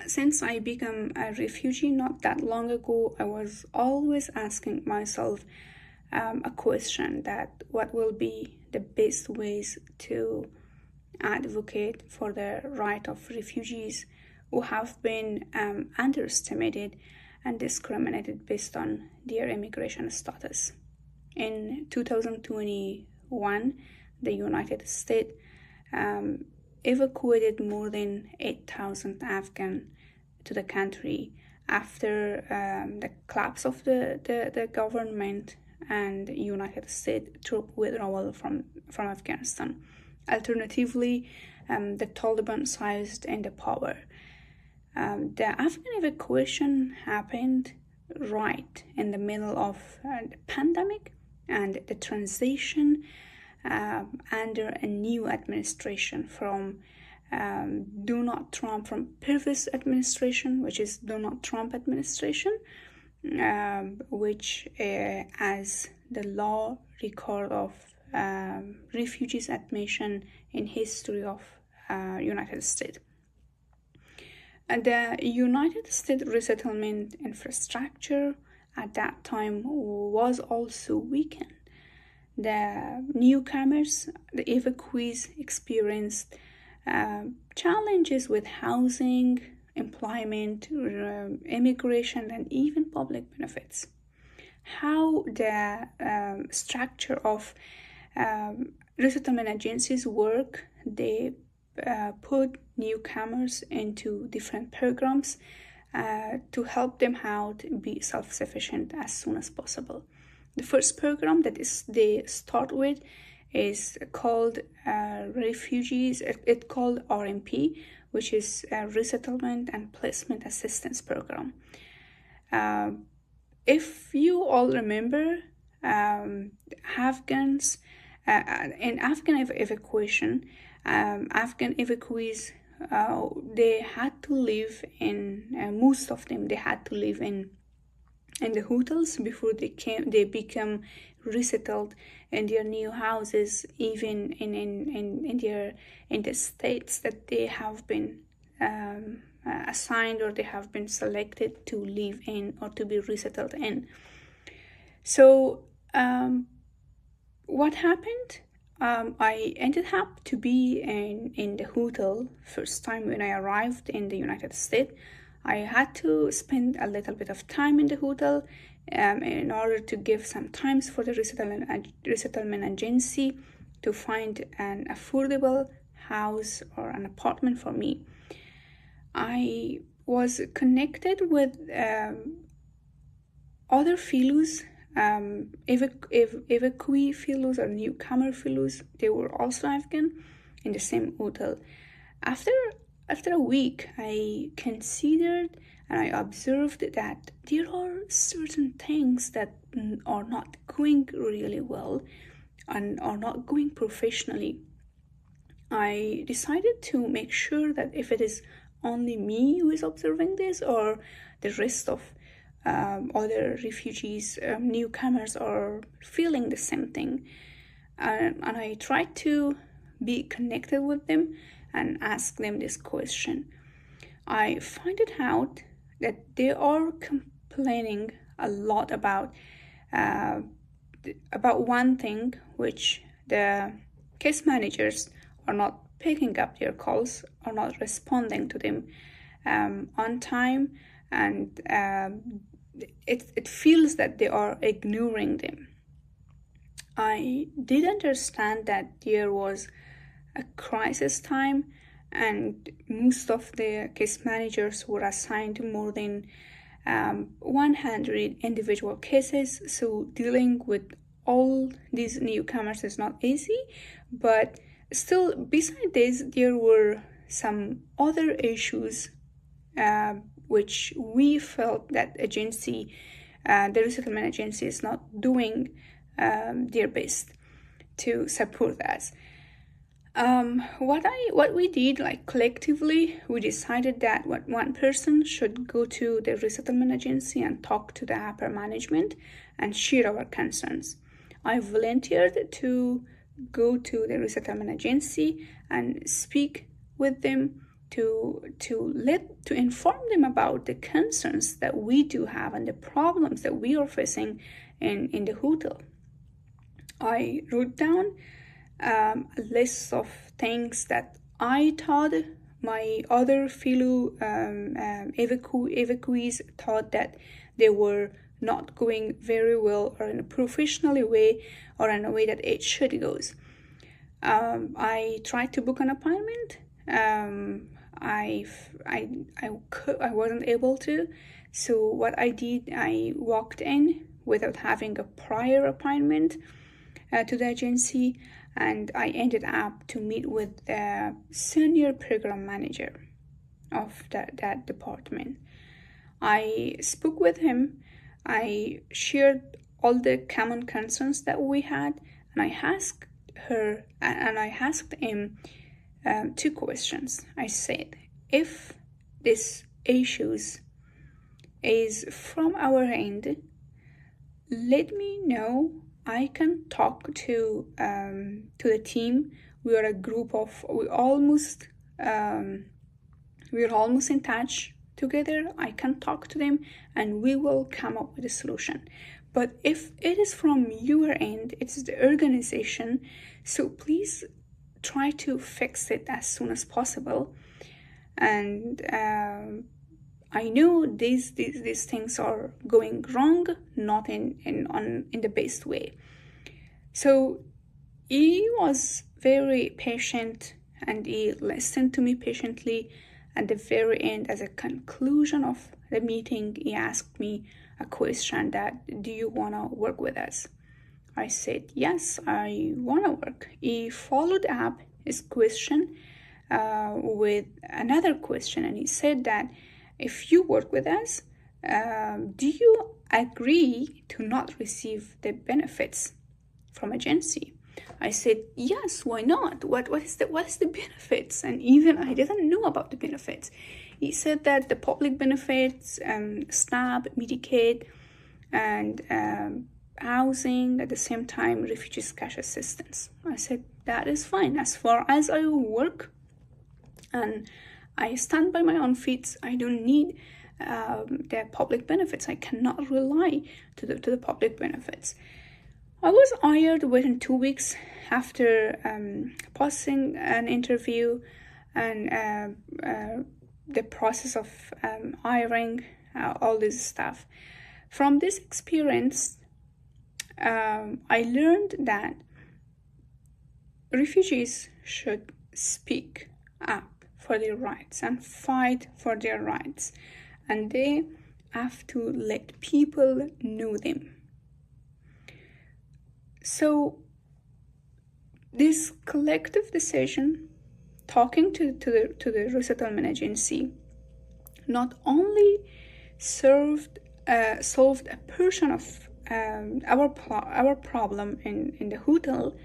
Since I became a refugee not that long ago, I was always asking myself a question that what will be the best ways to advocate for the right of refugees who have been underestimated and discriminated based on their immigration status. In 2021, the United States evacuated more than 8,000 Afghans to the country after the collapse of the government and United States troop withdrawal from Afghanistan. Alternatively, the Taliban seized into power. The Afghan evacuation happened right in the middle of the pandemic and the transition under a new administration from Donald Trump, from previous administration, which is Donald Trump administration, which as the law record of refugees admission in history of United States. And the United States resettlement infrastructure at that time was also weakened. The newcomers, the evacuees, experienced challenges with housing, employment, immigration, and even public benefits. How the structure of resettlement agencies work, they put newcomers into different programs to help them out be self-sufficient as soon as possible. The first program that they start with is called refugees. It's called RMP, which is a Resettlement and Placement Assistance Program. If you all remember, Afghans in Afghan evacuation, Afghan evacuees, they had to live in most of them. They had to live in the hotels before they become resettled in their new houses, even in the states that they have been assigned or they have been selected to live in or to be resettled in. So what happened? I ended up to be in the hotel first time when I arrived in the United States. I had to spend a little bit of time in the hotel in order to give some times for the resettlement agency to find an affordable house or an apartment for me. I was connected with other fellows, evacuee fellows or newcomer fellows. They were also Afghan in the same hotel. After a week, I considered and I observed that there are certain things that are not going really well and are not going professionally. I decided to make sure that if it is only me who is observing this or the rest of other refugees, newcomers are feeling the same thing. And I tried to be connected with them and ask them this question. I find it out that they are complaining a lot about one thing, which the case managers are not picking up their calls, are not responding to them on time, and it feels that they are ignoring them. I did understand that there was a crisis time and most of the case managers were assigned more than 100 individual cases, so dealing with all these newcomers is not easy. But still, beside this, there were some other issues which we felt that agency, the resettlement agency, is not doing their best to support us. What we did, like collectively, we decided that one person should go to the resettlement agency and talk to the upper management and share our concerns. I volunteered to go to the resettlement agency and speak with them to inform them about the concerns that we do have and the problems that we are facing in the hotel. I wrote down a list of things that I thought my other fellow evacuees thought that they were not going very well, or in a professional way, or in a way that it should go. I tried to book an appointment. I wasn't able to. So what I did, I walked in without having a prior appointment to the agency, and I ended up to meet with the senior program manager of that department. I spoke with him. I shared all the common concerns that we had, and I asked him 2 questions. I said, if this issues is from our end, let me know. I can talk to the team. We are a group of we're almost in touch together. I can talk to them and we will come up with a solution. But if it is from your end, it's the organization, so please try to fix it as soon as possible. And I know these things are going wrong, not in the best way. So he was very patient and he listened to me patiently. At the very end, as a conclusion of the meeting, he asked me a question that, do you want to work with us? I said, yes, I want to work. He followed up his question with another question, and he said that, if you work with us, do you agree to not receive the benefits from agency? I said, yes, why not? What is the benefits? And even I didn't know about the benefits. He said that the public benefits, SNAP, Medicaid, and housing, at the same time refugees cash assistance. I said, that is fine. As far as I work and I stand by my own feet, I don't need the public benefits. I cannot rely to the public benefits. I was hired within 2 weeks after passing an interview and the process of hiring, all this stuff. From this experience, I learned that refugees should speak up for their rights and fight for their rights, and they have to let people know them. So this collective decision, talking to the resettlement agency, not only solved a portion of our problem in the hotel,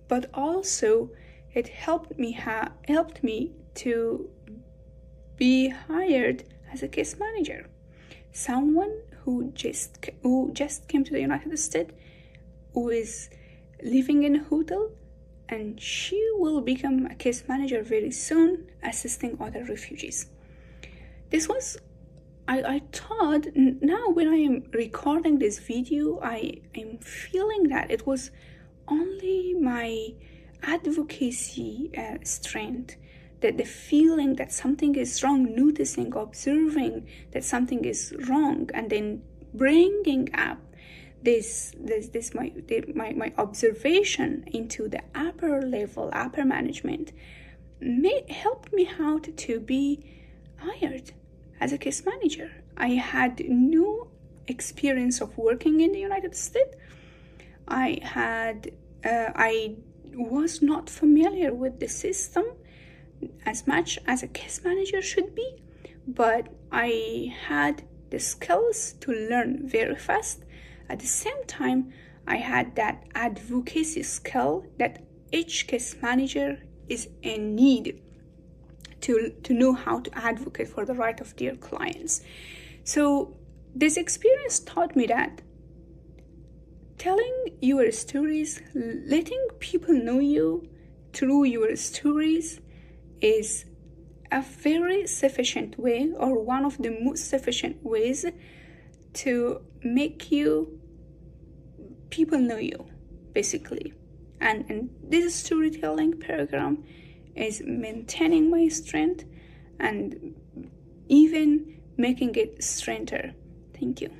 but also it helped me to be hired as a case manager, someone who just came to the United States, who is living in a hotel, and she will become a case manager very soon, assisting other refugees. This was, I thought, now when I am recording this video, I am feeling that it was only my advocacy strength, that the feeling that something is wrong, noticing, observing that something is wrong, and then bringing up my observation into the upper level, upper management, helped me out to be hired as a case manager. I had no experience of working in the United States. I was not familiar with the system as much as a case manager should be, but I had the skills to learn very fast. At the same time, I had that advocacy skill that each case manager is in need to know how to advocate for the right of their clients. So this experience taught me that telling your stories, letting people know you through your stories, is a very sufficient way, or one of the most sufficient ways to make people know you, basically. And this storytelling program is maintaining my strength and even making it strengther. Thank you.